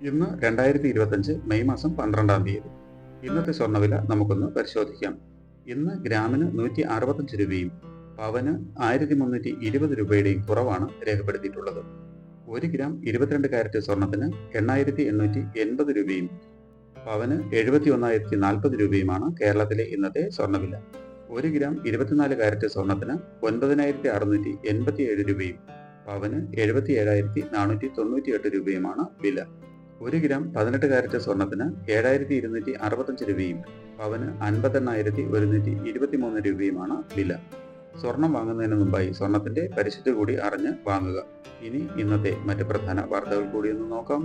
ഇന്ന് 2025 മെയ് മാസം 12-ാം തീയതി. ഇന്നത്തെ സ്വർണ്ണവില നമുക്കൊന്ന് പരിശോധിക്കാം. ഇന്ന് ഗ്രാമിന് 165 രൂപയും പവന് 1320 രൂപയുടെയും കുറവാണ് രേഖപ്പെടുത്തിയിട്ടുള്ളത്. 1 ഗ്രാം 22 കാരറ്റ് സ്വർണത്തിന് 8880 രൂപയും പവന് 71,040 രൂപയുമാണ് കേരളത്തിലെ ഇന്നത്തെ സ്വർണ്ണവില. 1 ഗ്രാം 24 കാരറ്റ് സ്വർണത്തിന് 9687 രൂപയും പവന് 77,498 രൂപയുമാണ് വില. 1 ഗ്രാം 18 കാരറ്റ് സ്വർണത്തിന് 7265 രൂപയും പവന് 58,123 രൂപയുമാണ് വില. സ്വർണം വാങ്ങുന്നതിന് മുമ്പായി സ്വർണത്തിന്റെ പരിശുദ്ധി കൂടി അറിഞ്ഞ് വാങ്ങുക. ഇനി ഇന്നത്തെ മറ്റ് പ്രധാന വാർത്തകൾ കൂടി ഒന്ന് നോക്കാം.